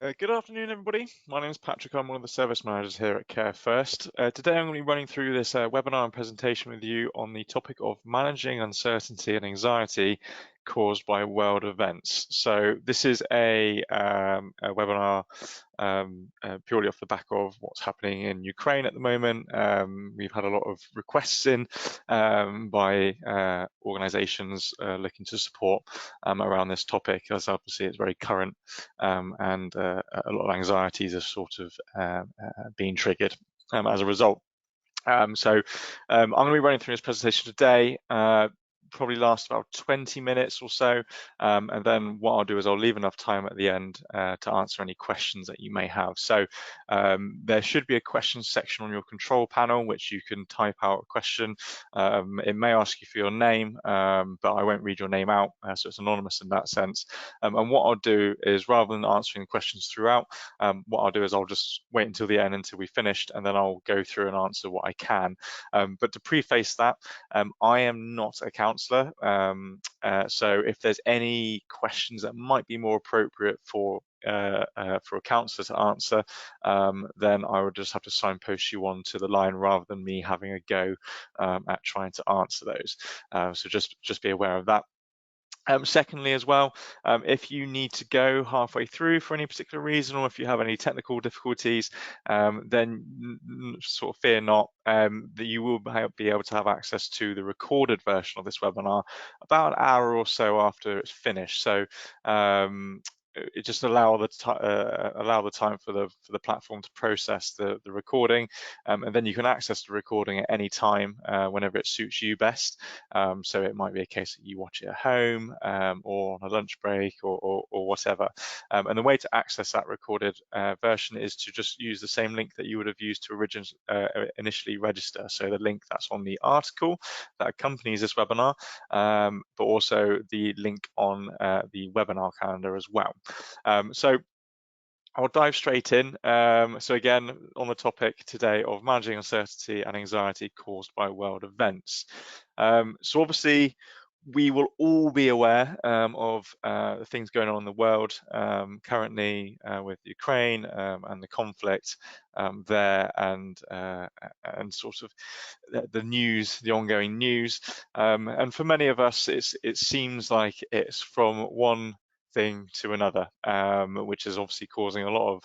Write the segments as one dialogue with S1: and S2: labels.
S1: Good afternoon, everybody. My name is Patrick. I'm one of the service managers here at Care First. Today, I'm going to be running through this webinar and presentation with you on the topic of managing uncertainty and anxiety caused by world events. So this is a webinar purely off the back of what's happening in Ukraine at the moment. We've had a lot of requests in by organisations looking to support around this topic, as obviously it's very current and a lot of anxieties are sort of being triggered as a result. I'm going to be running through this presentation today. Probably last about 20 minutes or so, and then what I'll do is I'll leave enough time at the end to answer any questions that you may have. So there should be a questions section on your control panel which you can type out a question. It may ask you for your name, but I won't read your name out, so it's anonymous in that sense. And what I'll do is, rather than answering questions throughout, what I'll do is I'll just wait until the end, until we've finished, and then I'll go through and answer what I can. But to preface that, I am not a counsellor, so if there's any questions that might be more appropriate for a counsellor to answer, then I would just have to signpost you on to the line rather than me having a go at trying to answer those. So just be aware of that. Secondly, as well, if you need to go halfway through for any particular reason, or if you have any technical difficulties, then sort of fear not, that you will be able to have access to the recorded version of this webinar about an hour or so after it's finished. So it just allow the time for the platform to process the recording, and then you can access the recording at any time whenever it suits you best. So it might be a case that you watch it at home or on a lunch break or whatever. And the way to access that recorded version is to just use the same link that you would have used to initially register. So the link that's on the article that accompanies this webinar, but also the link on the webinar calendar as well. So I'll dive straight in. So again, on the topic today of managing uncertainty and anxiety caused by world events. So obviously, we will all be aware of the things going on in the world currently with Ukraine and the conflict there, and sort of the news, the ongoing news. And for many of us, it seems like it's from one thing to another, which is obviously causing a lot of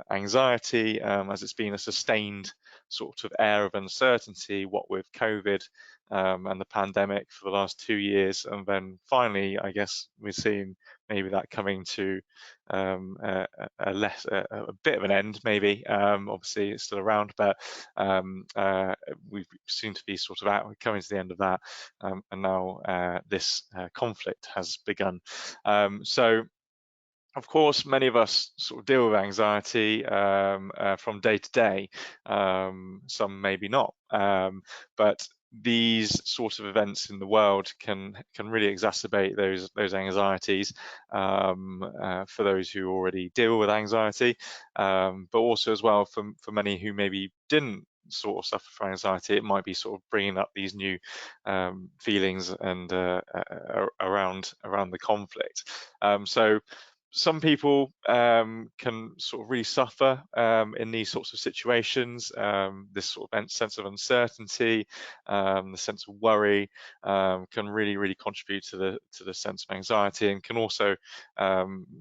S1: anxiety, as it's been a sustained sort of air of uncertainty, what with COVID and the pandemic for the last 2 years, and then finally, I guess we're seeing maybe that coming to a bit of an end, maybe. Obviously, it's still around, but we seem to be sort of coming to the end of that, and now this conflict has begun. So of course, many of us sort of deal with anxiety from day to day, some maybe not, but these sort of events in the world can really exacerbate those anxieties for those who already deal with anxiety, but also as well for many who maybe didn't sort of suffer from anxiety. It might be sort of bringing up these new feelings and around the conflict. So some people can sort of really suffer in these sorts of situations. This sort of sense of uncertainty, the sense of worry, can really contribute to the sense of anxiety, and can also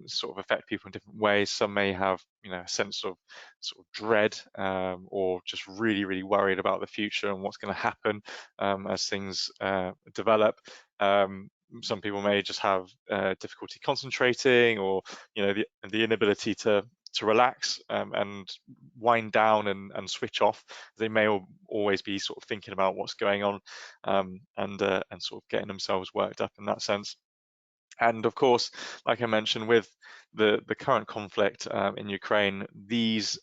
S1: sort of affect people in different ways. Some may have, a sense of sort of dread, or just really worried about the future and what's going to happen as things develop. Some people may just have difficulty concentrating, or the inability to relax and wind down and switch off. They may always be sort of thinking about what's going on, and sort of getting themselves worked up in that sense. And of course, like I mentioned, with the current conflict in Ukraine, these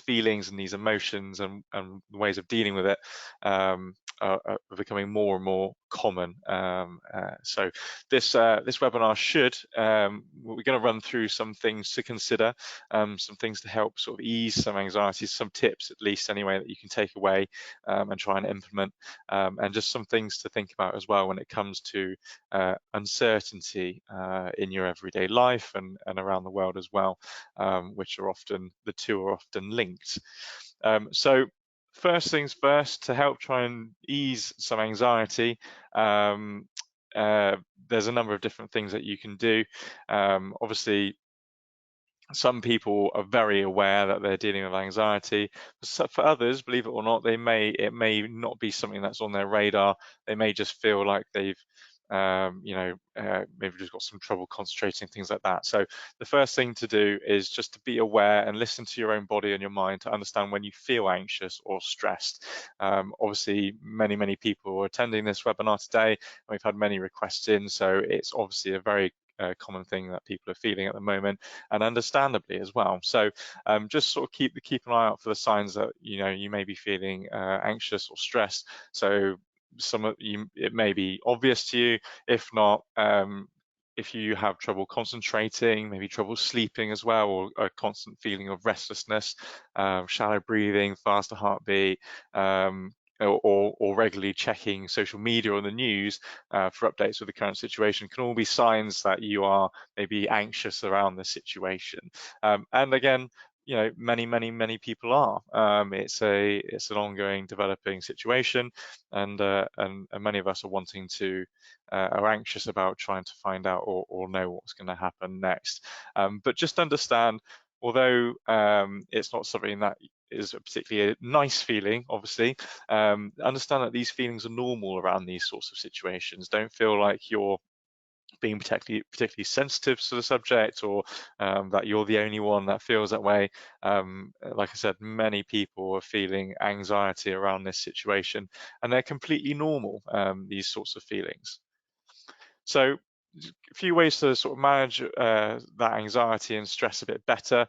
S1: feelings and these emotions and ways of dealing with it are becoming more and more common. So this webinar we're going to run through some things to consider, some things to help sort of ease some anxieties, some tips at least anyway that you can take away and try and implement, and just some things to think about as well when it comes to uncertainty in your everyday life and around the world as well, which are often, the two are often linked. So first things first, to help try and ease some anxiety, there's a number of different things that you can do. Obviously, some people are very aware that they're dealing with anxiety. For others, believe it or not, it may not be something that's on their radar. They may just feel like they've maybe just got some trouble concentrating, things like that. So the first thing to do is just to be aware and listen to your own body and your mind to understand when you feel anxious or stressed. Obviously, many people are attending this webinar today, and we've had many requests in, so it's obviously a very common thing that people are feeling at the moment, and understandably as well. So just sort of keep an eye out for the signs that you may be feeling anxious or stressed. So it may be obvious to you. If not, if you have trouble concentrating, maybe trouble sleeping as well, or a constant feeling of restlessness, shallow breathing, faster heartbeat, or regularly checking social media or the news for updates with the current situation, can all be signs that you are maybe anxious around the situation. And again, many people are. It's an ongoing, developing situation, and many of us are wanting to are anxious about trying to find out or know what's going to happen next. But just understand, although it's not something that is a particularly nice feeling, obviously, understand that these feelings are normal around these sorts of situations. Don't feel like you're being particularly sensitive to the subject, or that you're the only one that feels that way. Like I said, many people are feeling anxiety around this situation, and they're completely normal, these sorts of feelings. So a few ways to sort of manage that anxiety and stress a bit better.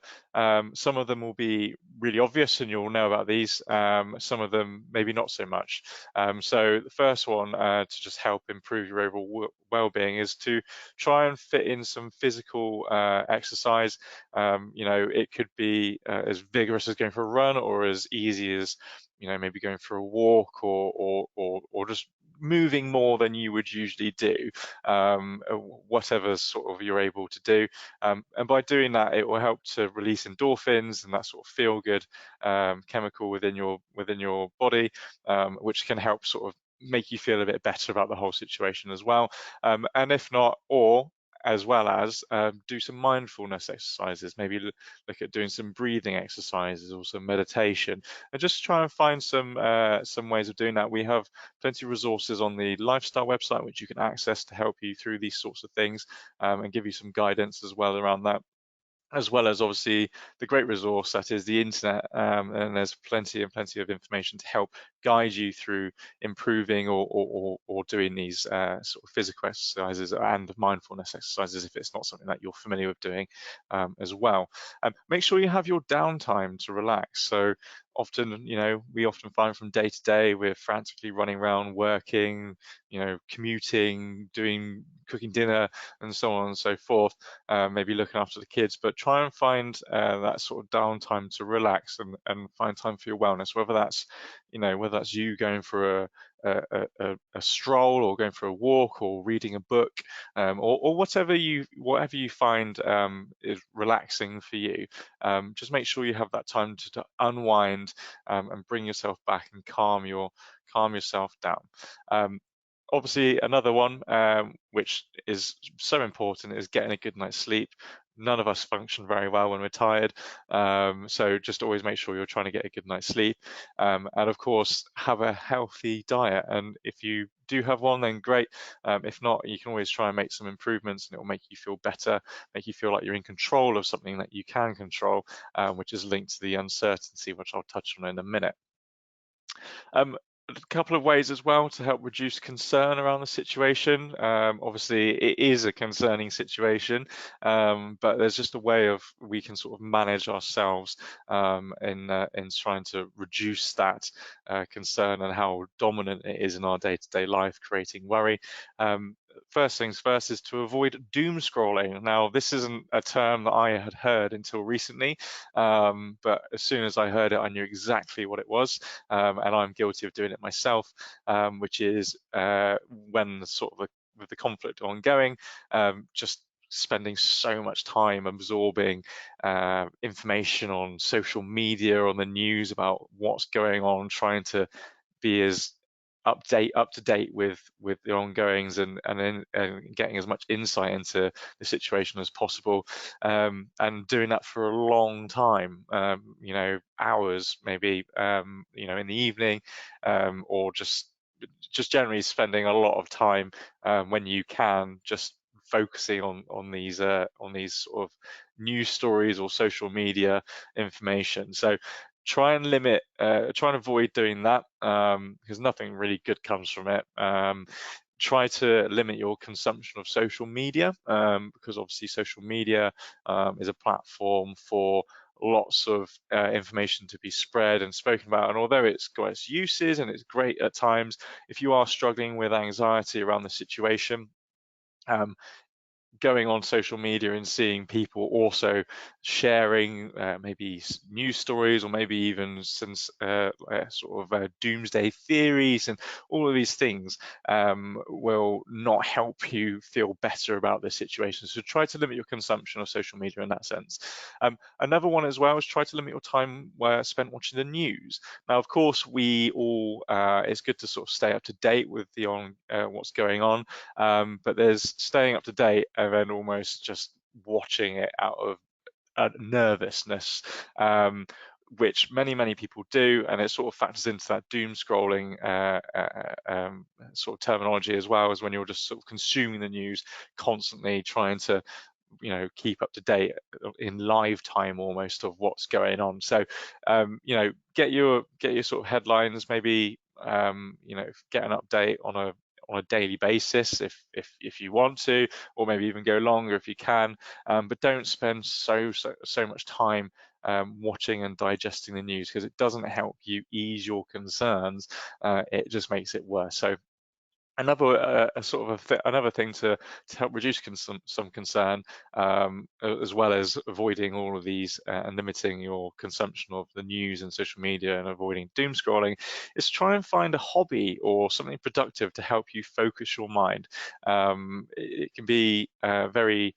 S1: Some of them will be really obvious and you'll know about these. Some of them maybe not so much. So the first one, to just help improve your overall well-being, is to try and fit in some physical exercise. It could be as vigorous as going for a run, or as easy as maybe going for a walk, or just moving more than you would usually do, whatever sort of you're able to do, and by doing that, it will help to release endorphins and that sort of feel good chemical within your body, which can help sort of make you feel a bit better about the whole situation as well. And if not, or as well as do some mindfulness exercises, maybe look at doing some breathing exercises or some meditation, and just try and find some ways of doing that. We have plenty of resources on the lifestyle website which you can access to help you through these sorts of things, and give you some guidance as well around that, as well as obviously the great resource that is the internet, and there's plenty of information to help guide you through improving or doing these sort of physical exercises and mindfulness exercises if it's not something that you're familiar with doing, as well. Make sure you have your downtime to relax. So often, we often find from day to day we're frantically running around working, commuting, cooking dinner, and so on and so forth, maybe looking after the kids, but try and find that sort of downtime to relax and find time for your wellness, whether that's you going for a stroll, or going for a walk, or reading a book, or whatever you find is relaxing for you. Just make sure you have that time to unwind, and bring yourself back and calm yourself down. Obviously, another one, which is so important, is getting a good night's sleep. None of us function very well when we're tired, so just always make sure you're trying to get a good night's sleep, and of course have a healthy diet. And if you do have one, then great. If not, you can always try and make some improvements, and it will make you feel better, make you feel like you're in control of something that you can control, which is linked to the uncertainty, which I'll touch on in a minute. a couple of ways as well to help reduce concern around the situation. Obviously, it is a concerning situation, but there's just a way of we can sort of manage ourselves in trying to reduce that concern and how dominant it is in our day-to-day life, creating worry. First things first is to avoid doom scrolling. Now, this isn't a term that I had heard until recently, but as soon as I heard it, I knew exactly what it was, and I'm guilty of doing it myself, which is when with the conflict ongoing, just spending so much time absorbing information on social media, on the news about what's going on, trying to be as up to date with the ongoings and getting as much insight into the situation as possible, and doing that for a long time, hours maybe, in the evening, or just generally spending a lot of time, when you can, just focusing on these sort of news stories or social media information. So try and avoid doing that, because nothing really good comes from it. Try to limit your consumption of social media, because obviously social media is a platform for lots of information to be spread and spoken about. And although it's got its uses and it's great at times, if you are struggling with anxiety around the situation, going on social media and seeing people also sharing maybe news stories, or maybe even some doomsday theories, and all of these things will not help you feel better about this situation. So try to limit your consumption of social media in that sense. Another one as well is try to limit your time spent watching the news. Now, of course, we all it's good to sort of stay up to date with what's going on, but there's staying up to date and then almost just watching it out of nervousness, which many people do, and it sort of factors into that doom scrolling sort of terminology, as well as when you're just sort of consuming the news constantly, trying to keep up to date in live time almost of what's going on. So get your sort of headlines, maybe get an update on a daily basis if you want to, or maybe even go longer if you can, but don't spend so much time watching and digesting the news, because it doesn't help you ease your concerns. It just makes it worse. So another thing to help reduce some concern, as well as avoiding all of these and limiting your consumption of the news and social media and avoiding doom scrolling, is try and find a hobby or something productive to help you focus your mind. It can be very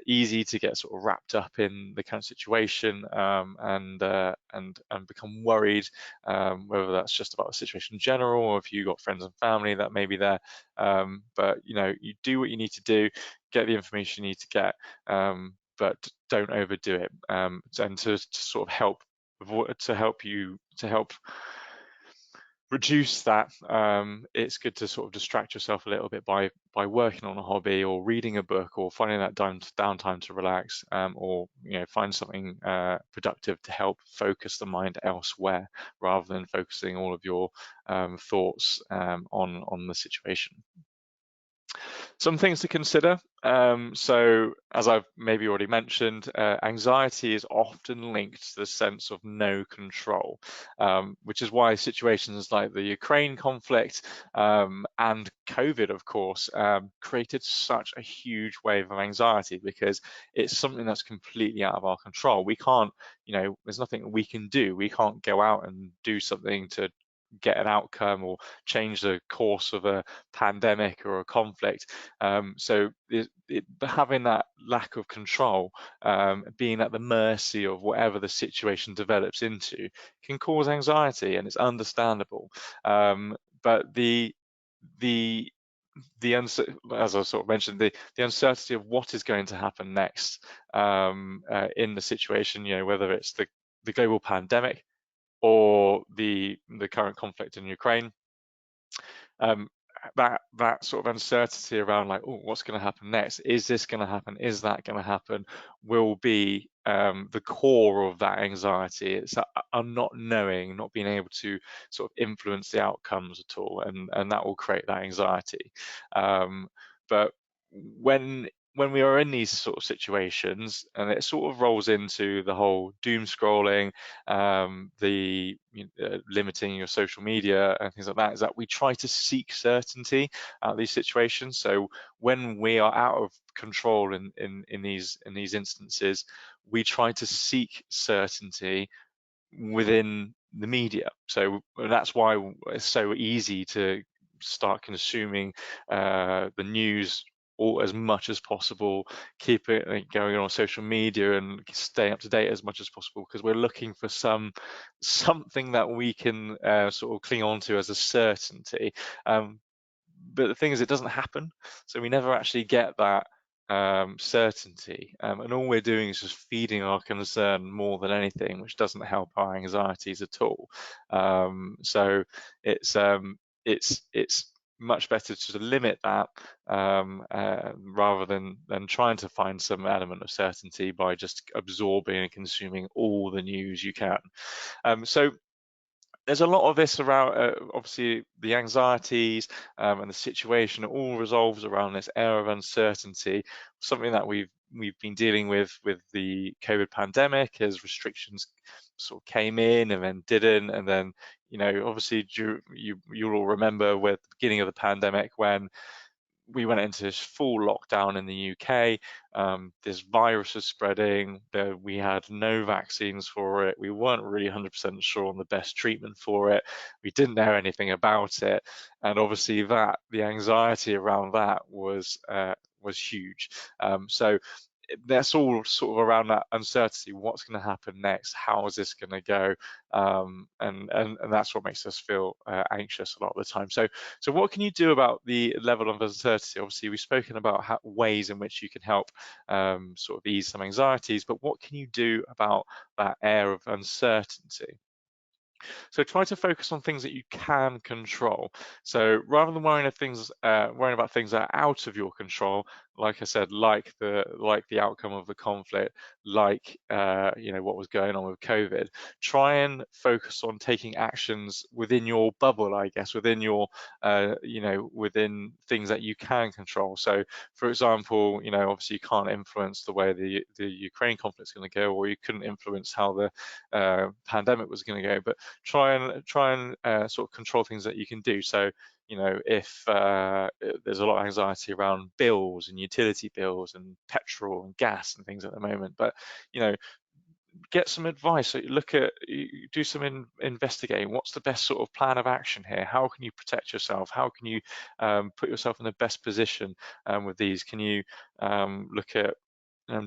S1: easy to get sort of wrapped up in the current situation, and become worried, whether that's just about the situation in general, or if you've got friends and family that may be there. But you do what you need to do, get the information you need to get, but don't overdo it. And to sort of help reduce that, it's good to sort of distract yourself a little bit by working on a hobby, or reading a book, or finding that downtime to relax, or find something productive to help focus the mind elsewhere, rather than focusing all of your thoughts on the situation. Some things to consider. So, as I've maybe already mentioned, anxiety is often linked to the sense of no control, which is why situations like the Ukraine conflict, and COVID, of course, created such a huge wave of anxiety, because it's something that's completely out of our control. We can't, there's nothing we can do. We can't go out and do something to get an outcome or change the course of a pandemic or a conflict. So having that lack of control, being at the mercy of whatever the situation develops into, can cause anxiety, and it's understandable. But as I sort of mentioned, the uncertainty of what is going to happen next, in the situation, whether it's the global pandemic or the current conflict in Ukraine, that sort of uncertainty around, like, oh, what's going to happen next? Is this going to happen? Is that going to happen? Will be the core of that anxiety. It's that not knowing, not being able to sort of influence the outcomes at all, and that will create that anxiety. But when we are in these sort of situations, and it sort of rolls into the whole doom scrolling, limiting your social media and things like that, is that we try to seek certainty out of these situations. So when we are out of control in these instances, we try to seek certainty within the media. So that's why it's so easy to start consuming the news or as much as possible, keep it going on social media and stay up to date as much as possible, because we're looking for something that we can sort of cling on to as a certainty. But the thing is, it doesn't happen, so we never actually get that certainty, and all we're doing is just feeding our concern more than anything, which doesn't help our anxieties at all. So it's much better to limit that, rather than trying to find some element of certainty by just absorbing and consuming all the news you can. So there's a lot of this around, obviously, the anxieties and the situation. It all resolves around this air of uncertainty, something that we've been dealing with the COVID pandemic, as restrictions sort of came in and then didn't, and then, obviously, you'll all remember with the beginning of the pandemic when we went into this full lockdown in the UK. This virus was spreading. We had no vaccines for it. We weren't really 100% sure on the best treatment for it. We didn't know anything about it, and obviously the anxiety around that was huge. So that's all sort of around that uncertainty. What's going to happen next? How is this going to go? And that's what makes us feel anxious a lot of the time. So what can you do about the level of uncertainty? Obviously, we've spoken about ways in which you can help sort of ease some anxieties, but what can you do about that air of uncertainty? So try to focus on things that you can control. So rather than worrying about things that are out of your control, like I said, like the outcome of the conflict, like what was going on with COVID, try and focus on taking actions within your bubble, I guess, within your within things that you can control. So, for example, obviously you can't influence the way the Ukraine conflict is going to go, or you couldn't influence how the pandemic was going to go, but try and sort of control things that you can do. So, if there's a lot of anxiety around bills and utility bills and petrol and gas and things at the moment, but get some advice. So do some investigating. What's the best sort of plan of action here? How can you protect yourself? How can you put yourself in the best position with these? Can you look at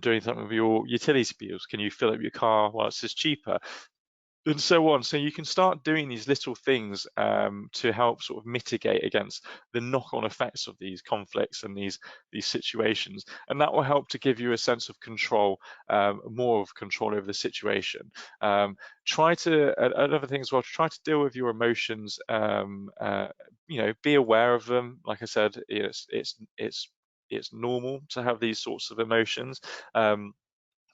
S1: doing something with your utility bills? Can you fill up your car while it's cheaper? And so on. So you can start doing these little things to help sort of mitigate against the knock-on effects of these conflicts and these situations, and that will help to give you a sense of control, more of control over the situation. Another thing as well, try to deal with your emotions. Be aware of them. Like I said, it's normal to have these sorts of emotions.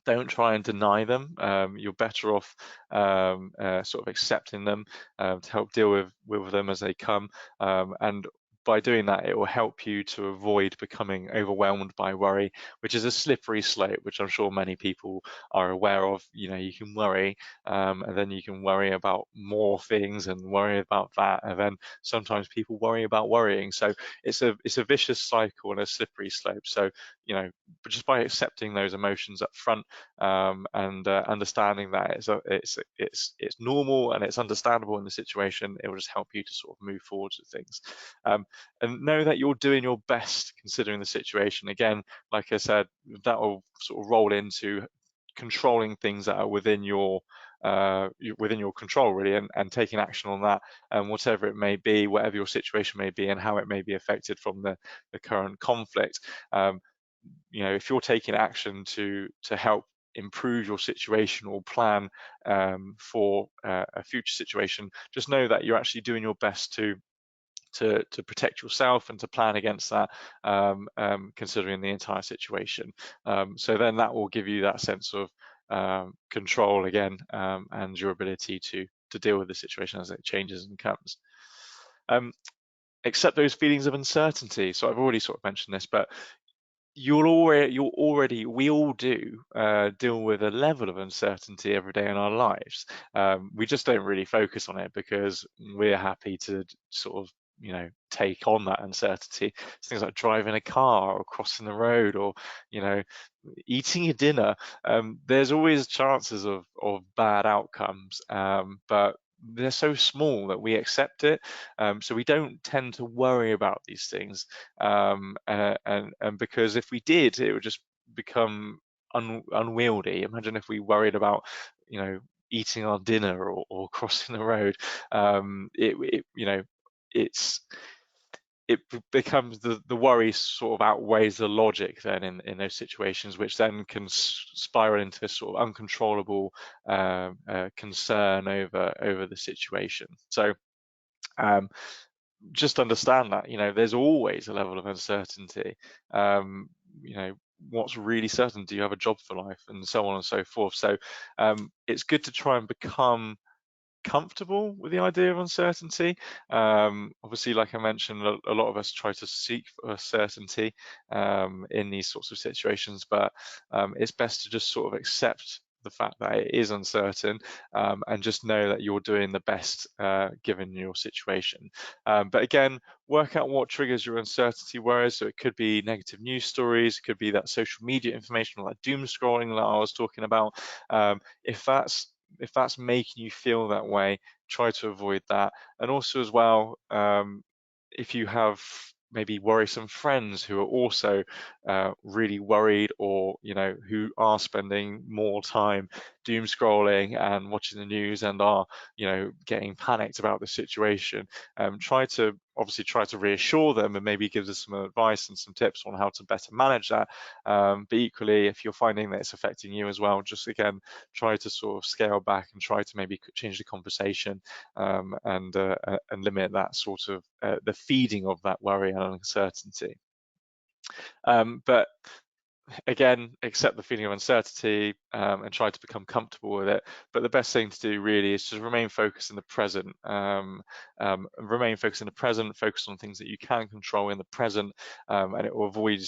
S1: Don't try and deny them. You're better off sort of accepting them to help deal with them as they come. And by doing that, it will help you to avoid becoming overwhelmed by worry, which is a slippery slope, which I'm sure many people are aware of. You can worry, and then you can worry about more things and worry about that, and then sometimes people worry about worrying. So it's a vicious cycle and a slippery slope. So but just by accepting those emotions up front, and understanding that it's normal and it's understandable in the situation, it will just help you to sort of move forwards with things. And know that you're doing your best considering the situation. Again, like I said, that will sort of roll into controlling things that are within your control, really, and taking action on that, and whatever it may be, whatever your situation may be, and how it may be affected from the current conflict. If you're taking action to help improve your situation or plan for a future situation, just know that you're actually doing your best to to protect yourself and to plan against that, considering the entire situation. So then that will give you that sense of control again, and your ability to deal with the situation as it changes and comes. Accept those feelings of uncertainty. So I've already sort of mentioned this, but we all do deal with a level of uncertainty every day in our lives. We just don't really focus on it because we're happy to sort of, take on that uncertainty. It's things like driving a car or crossing the road or, eating your dinner. There's always chances of bad outcomes, but they're so small that we accept it. So we don't tend to worry about these things. And because if we did, it would just become unwieldy. Imagine if we worried about, eating our dinner or crossing the road. It becomes the worry sort of outweighs the logic then in those situations, which then can spiral into this sort of uncontrollable concern over the situation. So just understand that, there's always a level of uncertainty. What's really certain? Do you have a job for life, and so on and so forth? So it's good to try and become comfortable with the idea of uncertainty. Obviously, like I mentioned, a lot of us try to seek for certainty in these sorts of situations, but it's best to just sort of accept the fact that it is uncertain, and just know that you're doing the best given your situation. But again, work out what triggers your uncertainty worries. So it could be negative news stories, it could be that social media information, like doom scrolling that I was talking about. If that's making you feel that way, try to avoid that. And also as well, if you have maybe worrisome friends who are also really worried, or who are spending more time doom scrolling and watching the news and are getting panicked about the situation, try to reassure them and maybe give them some advice and some tips on how to better manage that. But equally, if you're finding that it's affecting you as well, just again try to sort of scale back and try to maybe change the conversation, and limit that sort of the feeding of that worry and uncertainty. But again, accept the feeling of uncertainty, and try to become comfortable with it. But the best thing to do really is to remain focused in the present. Focus on things that you can control in the present, and it will avoid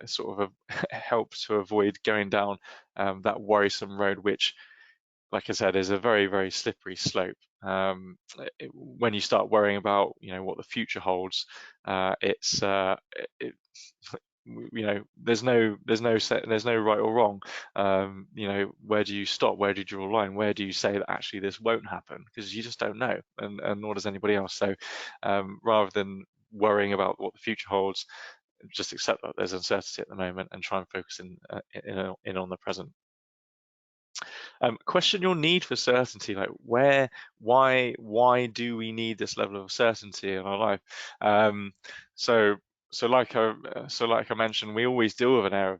S1: sort of help to avoid going down that worrisome road, which, like I said, is a very, very slippery slope. When you start worrying about, what the future holds, it's there's no right or wrong. Where do you stop? Where do you draw a line? Where do you say that actually this won't happen? Because you just don't know, and nor does anybody else. So rather than worrying about what the future holds, just accept that there's uncertainty at the moment and try and focus in on the present. Question your need for certainty, like why do we need this level of certainty in our life? So like I mentioned, we always deal with an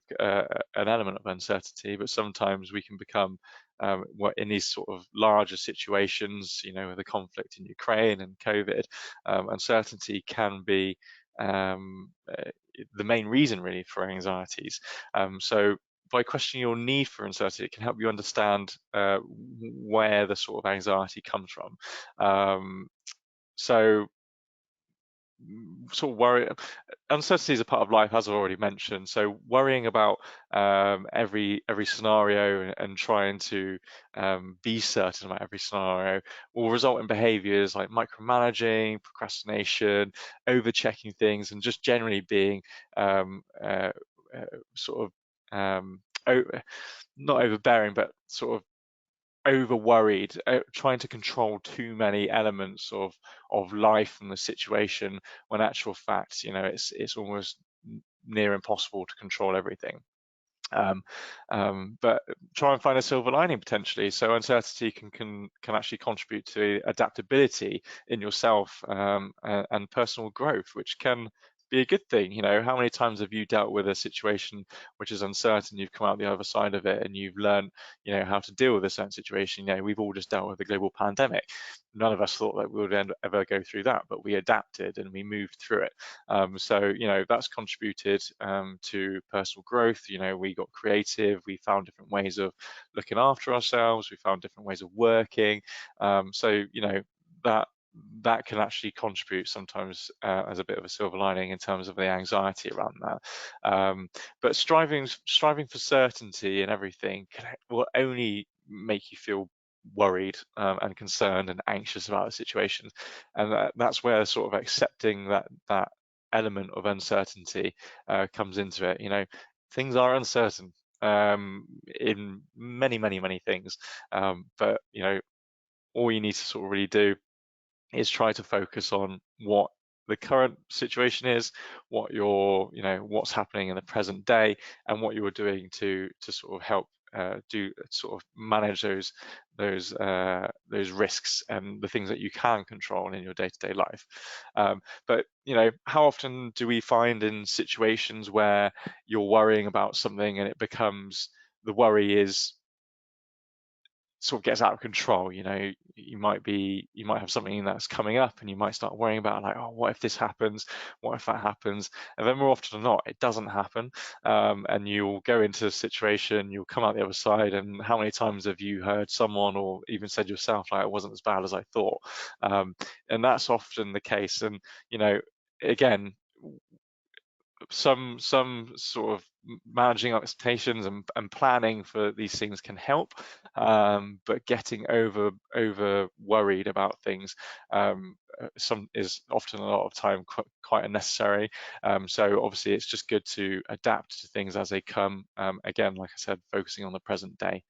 S1: element of uncertainty, but sometimes we can become in these sort of larger situations, with the conflict in Ukraine and COVID, uncertainty can be the main reason really for anxieties. So by questioning your need for uncertainty, it can help you understand where the sort of anxiety comes from. So sort of worry, uncertainty is a part of life, as I've already mentioned. So worrying about every scenario and trying to be certain about every scenario will result in behaviors like micromanaging, procrastination, over checking things, and just generally being sort of not overbearing, but sort of over worried, trying to control too many elements of life and the situation, when actual fact, it's almost near impossible to control everything. But try and find a silver lining potentially. So uncertainty can actually contribute to adaptability in yourself, and personal growth, which can be a good thing. You know, how many times have you dealt with a situation which is uncertain, you've come out the other side of it and you've learned, you know, how to deal with a certain situation? You know, we've all just dealt with the global pandemic. None of us thought that we would ever go through that, but we adapted and we moved through it. So, you know, that's contributed to personal growth. You know, we got creative, we found different ways of looking after ourselves, we found different ways of working. So, you know, that can actually contribute sometimes as a bit of a silver lining in terms of the anxiety around that. But striving for certainty in everything will only make you feel worried and concerned and anxious about the situation, and that's where sort of accepting that element of uncertainty comes into it. You know, things are uncertain in many things, but you know, all you need to sort of really do is try to focus on what the current situation is, what you know, what's happening in the present day, and what you're doing to sort of help sort of manage those risks and the things that you can control in your day-to-day life. But you know, how often do we find in situations where you're worrying about something and it becomes, the worry is sort of gets out of control? You know, you might have something that's coming up and you might start worrying about, like, oh, what if this happens, what if that happens? And then more often than not it doesn't happen, and you'll go into a situation, you'll come out the other side, and how many times have you heard someone or even said yourself, like, it wasn't as bad as I thought? And that's often the case. And you know, again, some sort of managing expectations and planning for these things can help, but getting over worried about things some is often a lot of time quite unnecessary. So obviously it's just good to adapt to things as they come, again, like I said, focusing on the present day.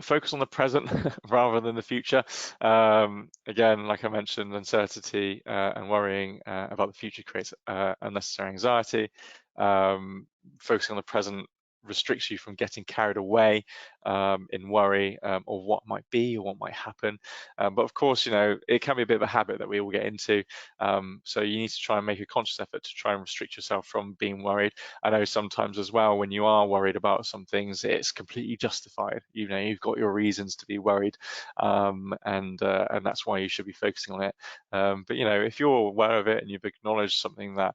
S1: Focus on the present rather than the future. Again, like I mentioned, uncertainty and worrying about the future creates unnecessary anxiety. Focusing on the present restricts you from getting carried away in worry or what might be or what might happen. But of course, you know, it can be a bit of a habit that we all get into. So you need to try and make a conscious effort to try and restrict yourself from being worried. I know sometimes as well, when you are worried about some things, it's completely justified. You know, you've got your reasons to be worried, and that's why you should be focusing on it. But you know, if you're aware of it and you've acknowledged something that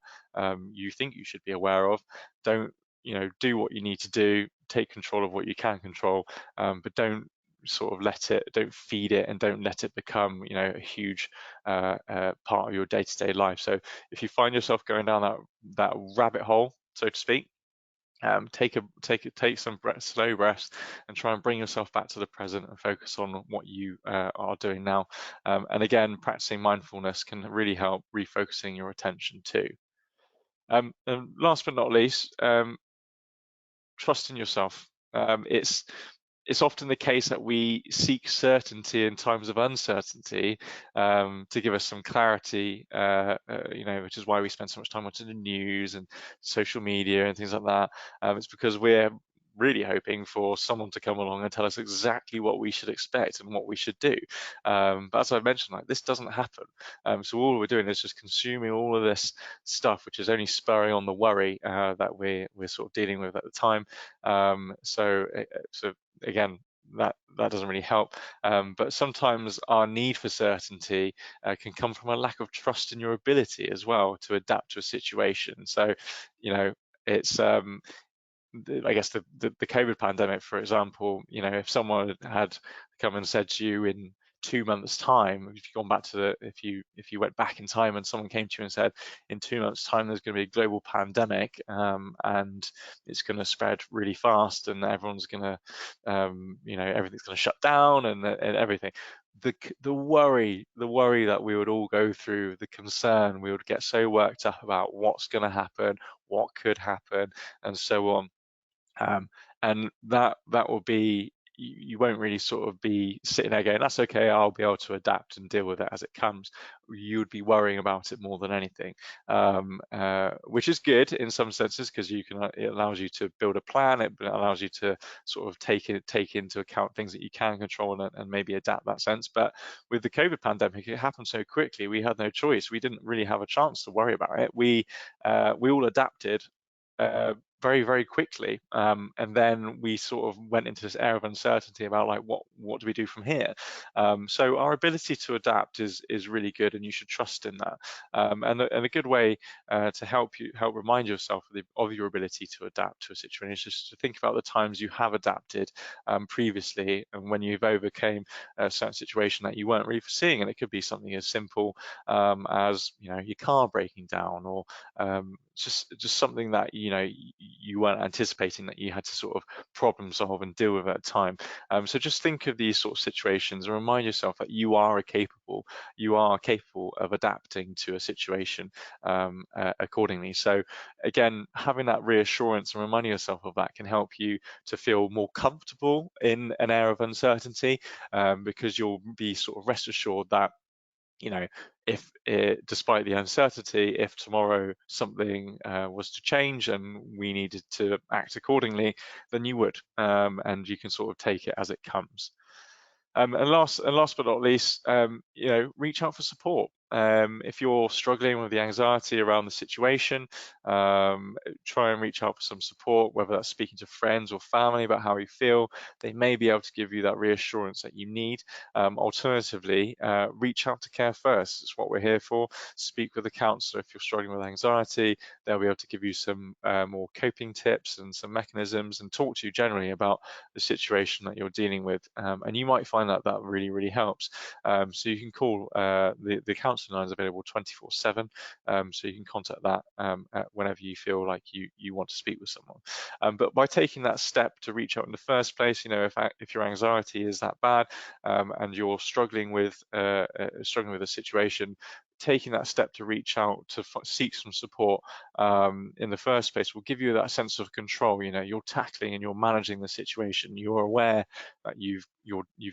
S1: you think you should be aware of, don't, you know, do what you need to do, take control of what you can control, but don't sort of don't feed it, and don't let it become, you know, a huge part of your day-to-day life. So if you find yourself going down that rabbit hole, so to speak, take some slow breaths and try and bring yourself back to the present and focus on what you are doing now. And again, practicing mindfulness can really help refocusing your attention too. And last but not least, trust in yourself. It's often the case that we seek certainty in times of uncertainty, to give us some clarity, you know, which is why we spend so much time watching the news and social media and things like that. It's because we're really hoping for someone to come along and tell us exactly what we should expect and what we should do. But as I mentioned, like, this doesn't happen. So all we're doing is just consuming all of this stuff, which is only spurring on the worry that we're sort of dealing with at the time. So again, that doesn't really help. But sometimes our need for certainty can come from a lack of trust in your ability as well to adapt to a situation. So, you know, it's I guess the COVID pandemic, for example, you know, if someone had come and said to you in 2 months' time, if you gone back to if you went back in time and someone came to you and said, in 2 months' time there's going to be a global pandemic, and it's going to spread really fast and everyone's going to, you know, everything's going to shut down and everything. The worry that we would all go through, the concern, we would get so worked up about what's going to happen, what could happen, and so on. And that will be, you won't really sort of be sitting there going, that's okay, I'll be able to adapt and deal with it as it comes. You would be worrying about it more than anything, which is good in some senses, because it allows you to build a plan. It allows you to sort of take into account things that you can control and maybe adapt that sense. But with the COVID pandemic, it happened so quickly, we had no choice. We didn't really have a chance to worry about it. We all adapted uh, very, very quickly. And then we sort of went into this air of uncertainty about like, what do we do from here? So our ability to adapt is really good, and you should trust in that. And a good way to help remind yourself of your ability to adapt to a situation is just to think about the times you have adapted previously, and when you've overcame a certain situation that you weren't really foreseeing. And it could be something as simple as, your car breaking down, or just something that you weren't anticipating, that you had to sort of problem solve and deal with at a time. So just think of these sort of situations and remind yourself that you are capable of adapting to a situation accordingly. So again, having that reassurance and reminding yourself of that can help you to feel more comfortable in an air of uncertainty, because you'll be sort of rest assured that if despite the uncertainty, if tomorrow something was to change and we needed to act accordingly, then you would, and you can sort of take it as it comes. And last but not least, reach out for support. If you're struggling with the anxiety around the situation, try and reach out for some support, whether that's speaking to friends or family about how you feel. They may be able to give you that reassurance that you need. Alternatively, reach out to Care First. It's what we're here for. Speak with a counsellor if you're struggling with anxiety. They'll be able to give you some more coping tips and some mechanisms, and talk to you generally about the situation that you're dealing with. And you might find that really, really helps. So you can call the counselling line is available 24/7. So you can contact that whenever you feel like you want to speak with someone. But by taking that step to reach out in the first place, if your anxiety is that bad, and you're struggling with a situation, taking that step to reach out to seek some support in the first place will give you that sense of control. You're tackling and you're managing the situation. You're aware that you've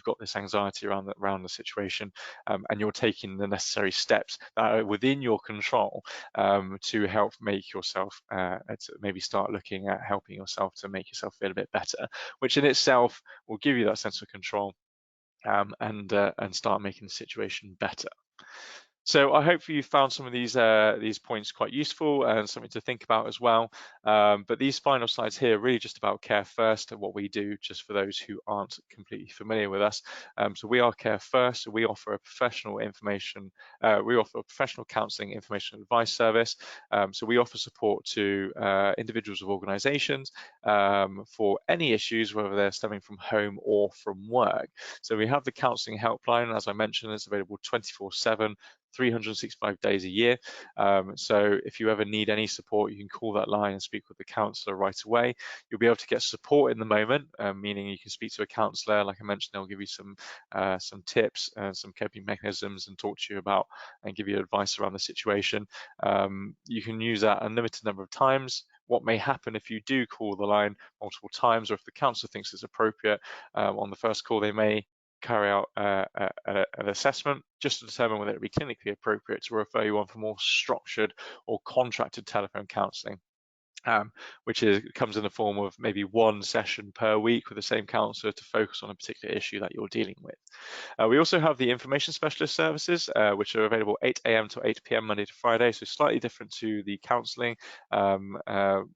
S1: got this anxiety around the situation, and you're taking the necessary steps that are within your control to help make yourself to maybe start looking at helping yourself to make yourself feel a bit better, which in itself will give you that sense of control, and start making the situation better. So I hope you found some of these points quite useful and something to think about as well. But these final slides here are really just about Care First and what we do, just for those who aren't completely familiar with us. So we are Care First. So we offer a professional counselling information advice service. So we offer support to individuals of organisations for any issues, whether they're stemming from home or from work. So we have the counselling helpline, as I mentioned, it's available 24/7. 365 days a year. So if you ever need any support, you can call that line and speak with the counsellor right away. You'll be able to get support in the moment, meaning you can speak to a counsellor. Like I mentioned, they'll give you some tips and some coping mechanisms and talk to you about and give you advice around the situation. You can use that a limited number of times. What may happen if you do call the line multiple times, or if the counsellor thinks it's appropriate on the first call, they may carry out an assessment just to determine whether it be clinically appropriate to refer you on for more structured or contracted telephone counselling, which comes in the form of maybe one session per week with the same counsellor to focus on a particular issue that you're dealing with. We also have the information specialist services, which are available 8 a.m. to 8 p.m. Monday to Friday, so slightly different to the counselling, so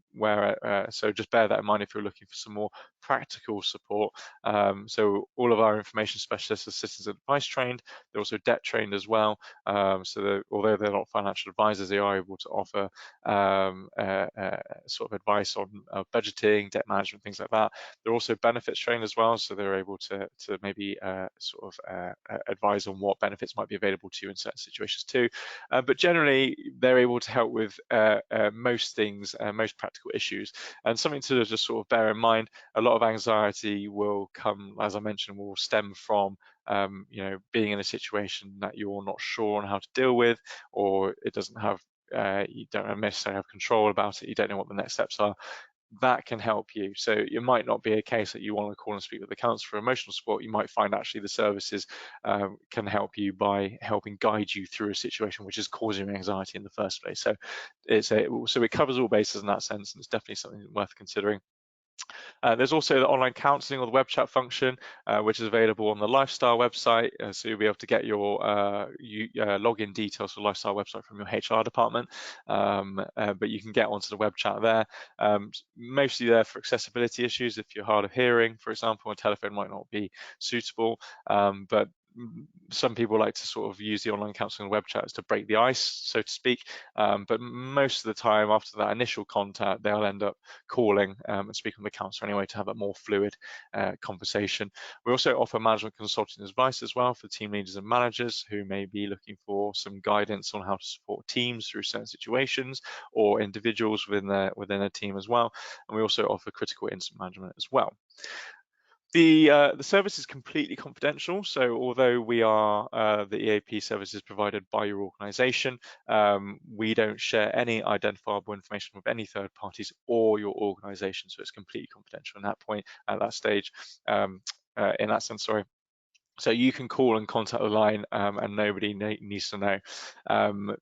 S1: just bear that in mind if you're looking for some more practical support. So all of our information specialists are citizens advice trained. They're also debt trained as well. So although they're not financial advisors, they are able to offer sort of advice on budgeting, debt management, things like that. They're also benefits trained as well, so they're able to maybe advise on what benefits might be available to you in certain situations too. But generally, they're able to help with most things, most practical issues. And something to just sort of bear in mind, a lot of anxiety will come, as I mentioned, will stem from being in a situation that you're not sure on how to deal with, or it doesn't have you don't necessarily have control about it, you don't know what the next steps are. that can help you. So it might not be a case that you want to call and speak with the counsellor for emotional support. You might find actually the services can help you by helping guide you through a situation which is causing anxiety in the first place. So it covers all bases in that sense, and it's definitely something worth considering. There's also the online counselling or the web chat function, which is available on the Lifestyle website. So you'll be able to get your login details for the Lifestyle website from your HR department, but you can get onto the web chat there. Mostly there for accessibility issues. If you're hard of hearing, for example, a telephone might not be suitable, but some people like to sort of use the online counselling web chats to break the ice, so to speak. But most of the time, after that initial contact, they'll end up calling and speaking with the counsellor anyway to have a more fluid conversation. We also offer management consulting advice as well for team leaders and managers who may be looking for some guidance on how to support teams through certain situations, or individuals within a team as well. And we also offer critical incident management as well. The service is completely confidential, so although we are the EAP services provided by your organisation, we don't share any identifiable information with any third parties or your organisation, so it's completely confidential at that stage, in that sense, sorry. So you can call and contact the line, and nobody needs to know.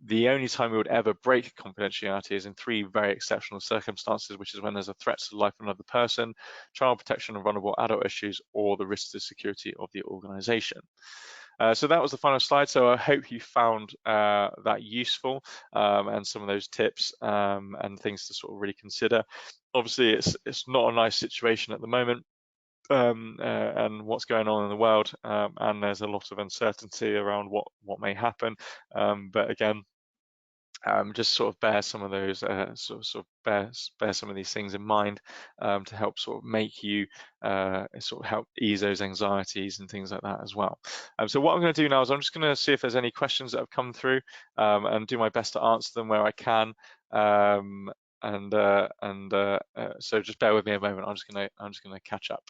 S1: The only time we would ever break confidentiality is in 3 very exceptional circumstances, which is when there's a threat to the life of another person, child protection and vulnerable adult issues, or the risk to the security of the organisation. So that was the final slide. So I hope you found that useful, and some of those tips and things to sort of really consider. Obviously, it's not a nice situation at the moment. And what's going on in the world, and there's a lot of uncertainty around what may happen, but again, just sort of bear some of those sort of bear some of these things in mind, to help sort of make you sort of help ease those anxieties and things like that as well. So what I'm going to do now is I'm just going to see if there's any questions that have come through, and do my best to answer them where I can. So just bear with me a moment. I'm just gonna catch up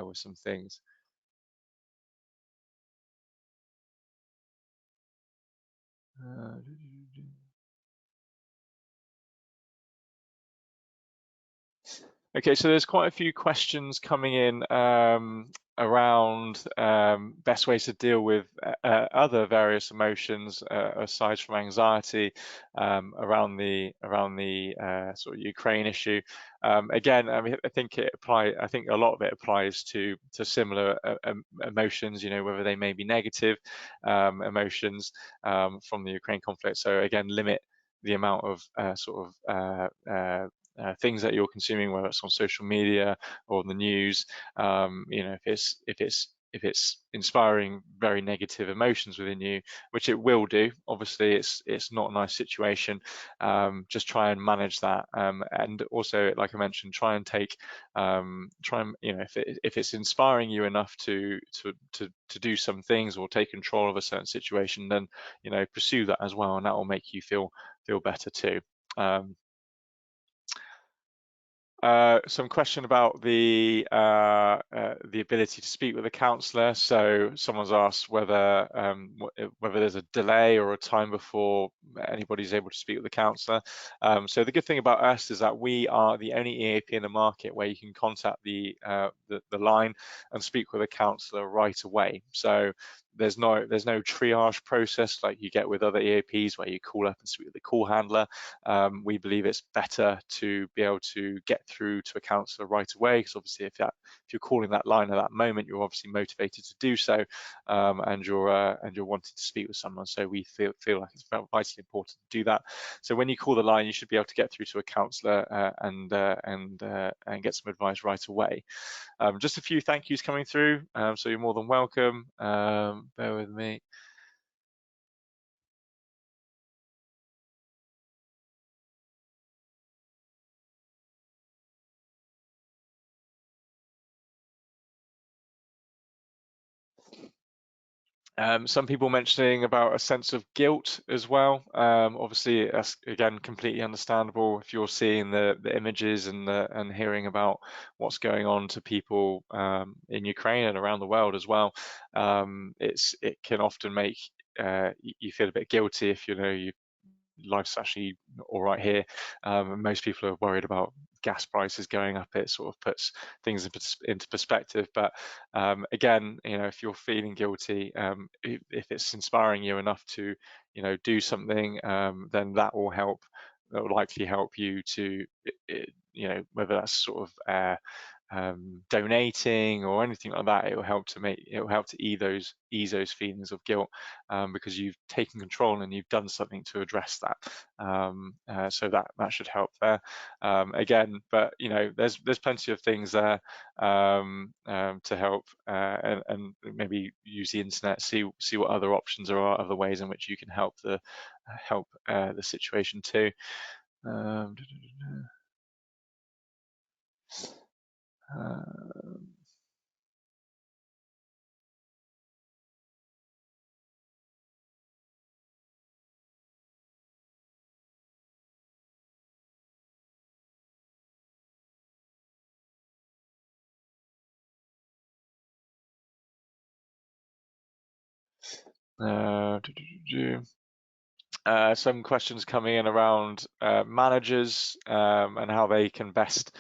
S1: with some things. Okay, so there's quite a few questions coming in around best ways to deal with other various emotions aside from anxiety, around the sort of Ukraine issue. Again, I mean, I think a lot of it applies to similar emotions, whether they may be negative emotions from the Ukraine conflict. So again, limit the amount of things that you're consuming, whether it's on social media or the news. If it's inspiring very negative emotions within you, which it will do, obviously it's not a nice situation. Just try and manage that, and also, like I mentioned, try and if it's inspiring you enough to do some things or take control of a certain situation, then pursue that as well, and that will make you feel better too. Some question about the ability to speak with a counsellor. So someone's asked whether there's a delay or a time before anybody's able to speak with a counsellor. So the good thing about us is that we are the only EAP in the market where you can contact the line and speak with a counsellor right away. So there's no triage process like you get with other EAPs where you call up and speak with the call handler. We believe it's better to be able to get through to a counsellor right away, because obviously if you're calling that line at that moment, you're obviously motivated to do so, and you're wanting to speak with someone. So we feel like it's vitally important to do that. So when you call the line, you should be able to get through to a counsellor and get some advice right away. Just a few thank yous coming through, so you're more than welcome. Bear with me. Some people mentioning about a sense of guilt as well. Obviously, that's again completely understandable if you're seeing the images and hearing about what's going on to people in Ukraine and around the world as well. It can often make you feel a bit guilty if life's actually all right here. Most people are worried about gas prices going up, it sort of puts things into perspective. But again, if you're feeling guilty, if it's inspiring you enough to do something, then that will help. That will likely help you to whether that's sort of donating or anything like that. It will help to ease those feelings of guilt, because you've taken control and you've done something to address that. So that should help there. Again, but there's plenty of things there to help, and maybe use the internet, see what other options there are, other ways in which you can help the situation too. Some questions coming in around managers, and how they can best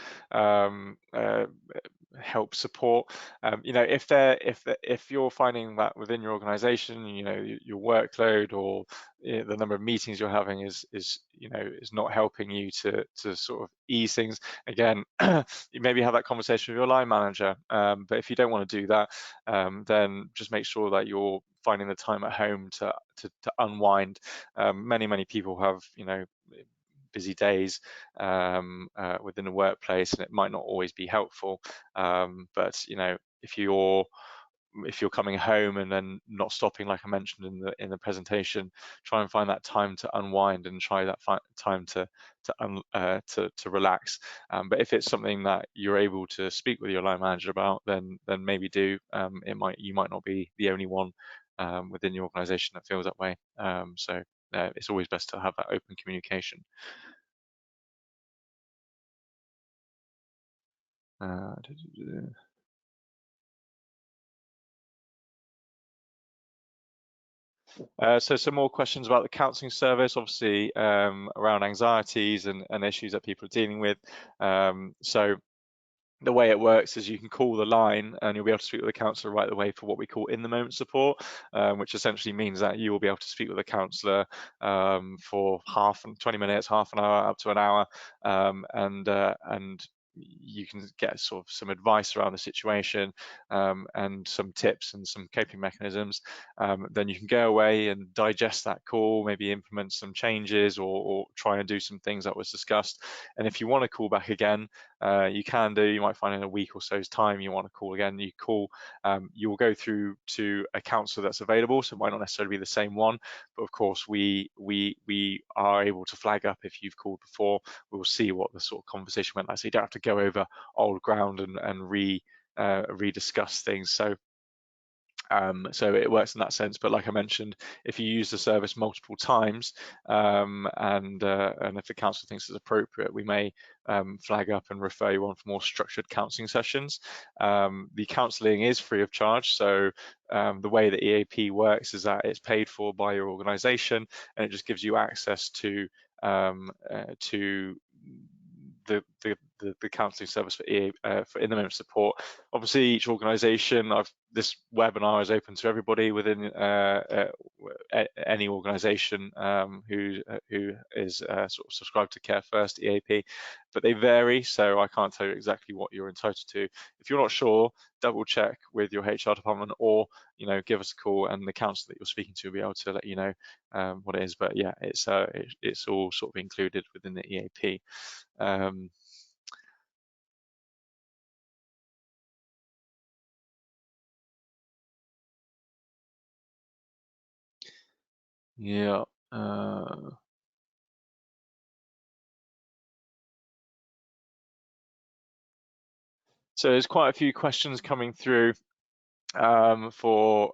S1: help support. If you're finding that within your organization, your workload or the number of meetings you're having is not helping you to sort of ease things, again, you maybe have that conversation with your line manager. But if you don't want to do that, then just make sure that you're finding the time at home to unwind. Many people have busy days within the workplace, and it might not always be helpful. But if you're coming home and then not stopping, like I mentioned in the presentation, try and find that time to unwind and try that time to relax. But if it's something that you're able to speak with your line manager about, then maybe do. You might not be the only one within the organisation that feels that way. So it's always best to have that open communication. So some more questions about the counselling service, obviously around anxieties and issues that people are dealing with. So the way it works is you can call the line and you'll be able to speak with the counsellor right away for what we call in the moment support, which essentially means that you will be able to speak with a counsellor for 20 minutes, half an hour, up to an hour, and you can get sort of some advice around the situation, and some tips and some coping mechanisms. Then you can go away and digest that call, maybe implement some changes, or try and do some things that was discussed. And if you want to call back again, you can do. You might find in a week or so's time you want to call again. You call, you will go through to a counsellor that's available, so it might not necessarily be the same one, but of course we are able to flag up if you've called before. We'll see what the sort of conversation went like, so you don't have to go over old ground and rediscuss things. So it works in that sense. But like I mentioned, if you use the service multiple times, and if the counsellor thinks it's appropriate, we may flag up and refer you on for more structured counselling sessions. The counselling is free of charge, so the way that EAP works is that it's paid for by your organisation, and it just gives you access to the counselling service for in the moment support. Obviously, each organisation, this webinar is open to everybody within any organisation who is sort of subscribed to Care First EAP, but they vary, so I can't tell you exactly what you're entitled to. If you're not sure, double check with your HR department, or give us a call, and the counsellor that you're speaking to will be able to let you know what it is. But yeah, it's all sort of included within the EAP. Yeah. So there's quite a few questions coming through for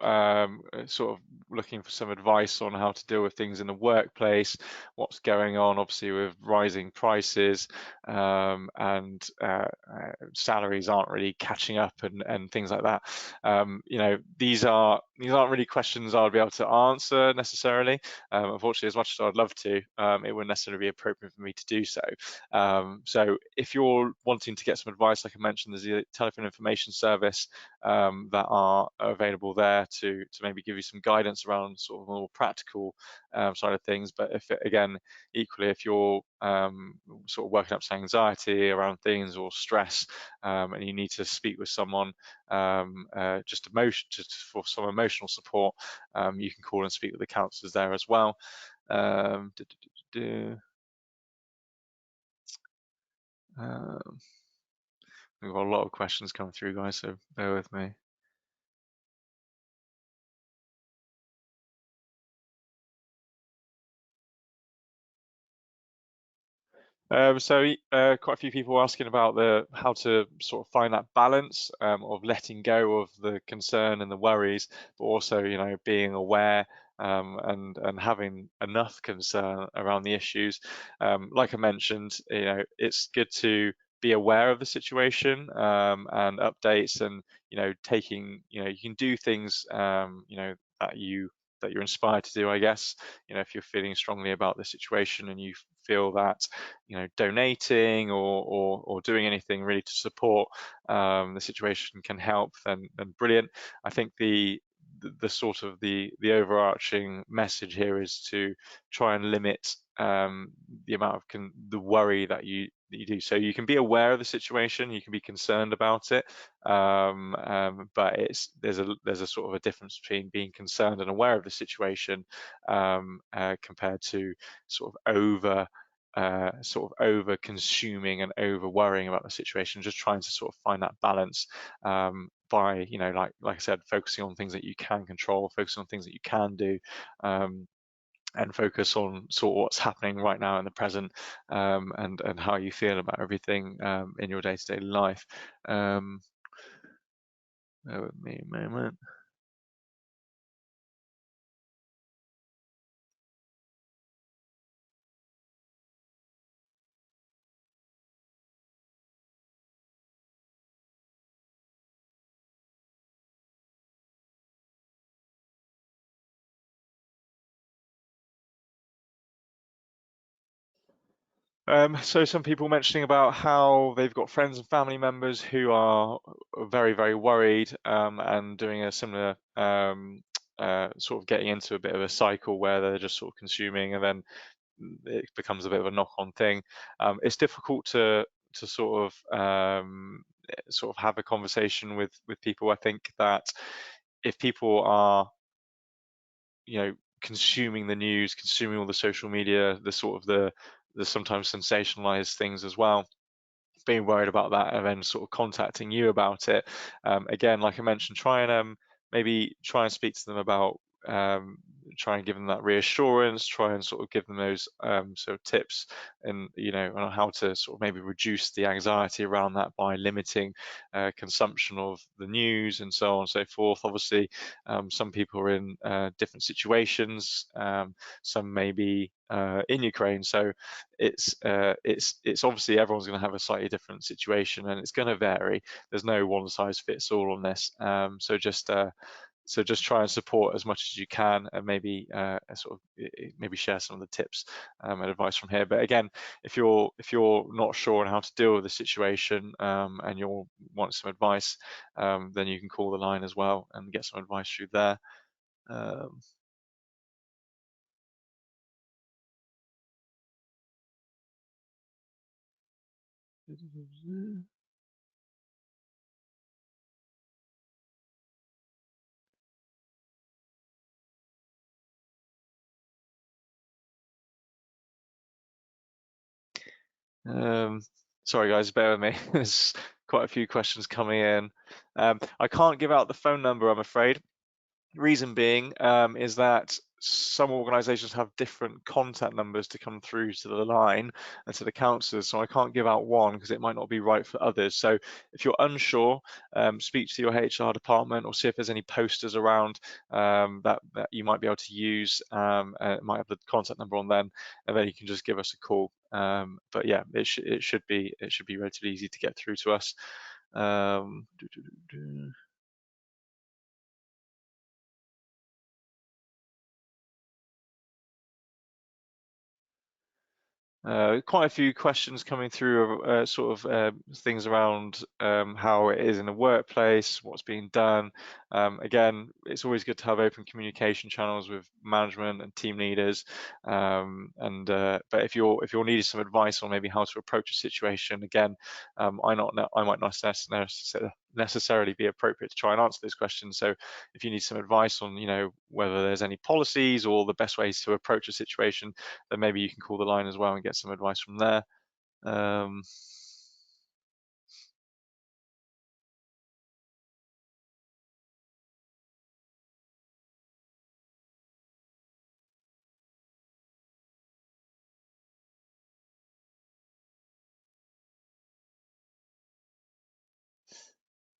S1: sort of looking for some advice on how to deal with things in the workplace, what's going on obviously with rising prices, and salaries aren't really catching up, and things like that. You know, these aren't really questions I'll be able to answer necessarily. Unfortunately, as much as I'd love to, it wouldn't necessarily be appropriate for me to do so. So if you're wanting to get some advice, like I mentioned, there's a telephone information service that are available there to maybe give you some guidance around sort of more practical side of things. But if again, equally, if you're sort of working up some anxiety around things or stress, and you need to speak with someone just for some emotional support, you can call and speak with the counsellors there as well. Um, We've got a lot of questions coming through, guys, so bear with me. Quite a few people asking about how to sort of find that balance of letting go of the concern and the worries, but also, you know, being aware and having enough concern around the issues. Like I mentioned, you know, it's good to be aware of the situation and updates, and you know, you can do things you know, that you're inspired to do, I guess. You know, if you're feeling strongly about the situation and you feel that, you know, donating or doing anything really to support the situation can help, then brilliant. I think the sort of the overarching message here is to try and limit the amount of the worry that you do. So you can be aware of the situation, you can be concerned about it, but there's a sort of a difference between being concerned and aware of the situation compared to sort of over consuming and over worrying about the situation. Just trying to sort of find that balance by, you know, like I said, focusing on things that you can control, focusing on things that you can do, and focus on sort of what's happening right now in the present, and how you feel about everything in your day-to-day life. Bear with me a moment. So some people mentioning about how they've got friends and family members who are very, very worried, and doing a similar sort of getting into a bit of a cycle where they're just sort of consuming, and then it becomes a bit of a knock-on thing. It's difficult to sort of have a conversation with people. I think that if people are, you know, consuming the news, consuming all the social media, the sometimes sensationalized things as well, being worried about that and then sort of contacting you about it. Again, like I mentioned, maybe try and speak to them about, try and give them that reassurance, try and sort of give them those sort of tips, and you know, on how to sort of maybe reduce the anxiety around that by limiting consumption of the news and so on and so forth. Obviously, some people are in different situations. Some may be in Ukraine, so it's obviously everyone's going to have a slightly different situation, and it's going to vary. There's no one size fits all on this. So just try and support as much as you can, and maybe maybe share some of the tips and advice from here. But again, if you're not sure on how to deal with the situation, and you want some advice, then you can call the line as well and get some advice through there. Um, Um, Sorry guys, bear with me. There's quite a few questions coming in. I can't give out the phone number, I'm afraid. Reason being is that some organisations have different contact numbers to come through to the line and to the counsellors, so I can't give out one because it might not be right for others. So if you're unsure, speak to your HR department or see if there's any posters around that you might be able to use. It might have the contact number on them, and then you can just give us a call. But yeah, it should be relatively easy to get through to us. Um, Quite a few questions coming through, sort of things around how it is in the workplace, what's being done. Again, it's always good to have open communication channels with management and team leaders. But if you're needing some advice on maybe how to approach a situation, again, I might not necessarily be appropriate to try and answer those questions. So if you need some advice on, whether there's any policies or the best ways to approach a situation, then maybe you can call the line as well and get some advice from there. Um,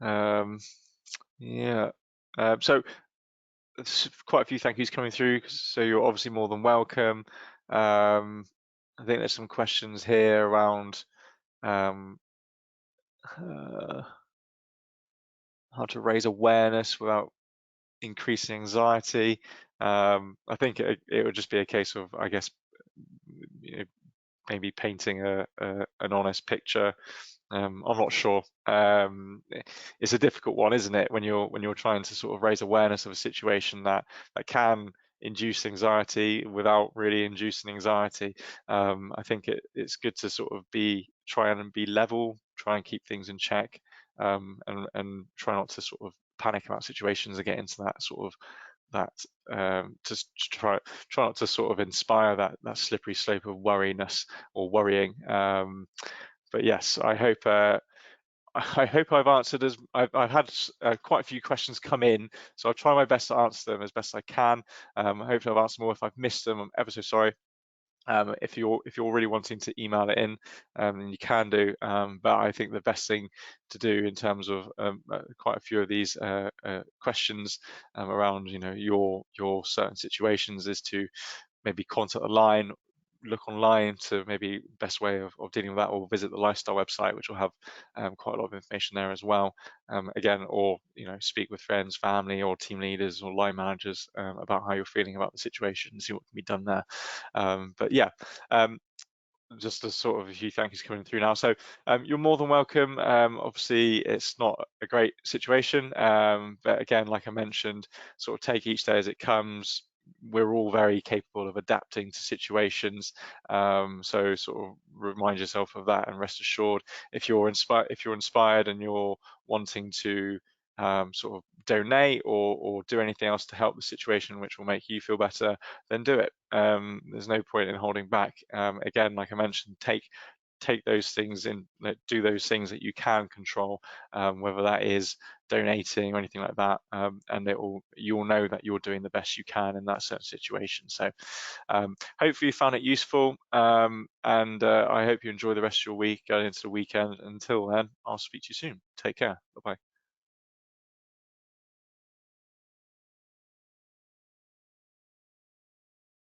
S1: um, yeah. So there's quite a few thank yous coming through. So you're obviously more than welcome. I think there's some questions here around um, uh, how to raise awareness without increasing anxiety. I think it would just be a case of, I guess, maybe painting an honest picture. I'm not sure. It's a difficult one, isn't it, when you're trying to sort of raise awareness of a situation that can induce anxiety without really inducing anxiety. I think it's good to sort of try and be level, try and keep things in check, and try not to sort of panic about situations and get into that sort of that to try not to sort of inspire that slippery slope of worriness or worrying. But yes, I hope I've answered I've had quite a few questions come in, so I'll try my best to answer them as best I can. Hopefully I've answered more. If I've missed them, I'm ever so sorry. If you're really wanting to email it in, then you can do. But I think the best thing to do in terms of quite a few of these questions around your certain situations is to maybe contact the line, look online to maybe best way of dealing with that, or visit the lifestyle website, which will have quite a lot of information there as well. Again, or speak with friends, family, or team leaders or line managers about how you're feeling about the situation and see what can be done there. But yeah, just a sort of a few thank yous coming through now. So you're more than welcome. Obviously, it's not a great situation, but again, like I mentioned, sort of take each day as it comes. We're all very capable of adapting to situations, so sort of remind yourself of that and rest assured. If you're inspired and you're wanting to sort of donate or do anything else to help the situation which will make you feel better, then do it. There's no point in holding back. Again, like I mentioned, take those things in, do those things that you can control, whether that is donating or anything like that, and you'll know that you're doing the best you can in that certain situation. So hopefully you found it useful, and I hope you enjoy the rest of your week going into the weekend. Until then, I'll speak to you soon. Take care. Bye bye.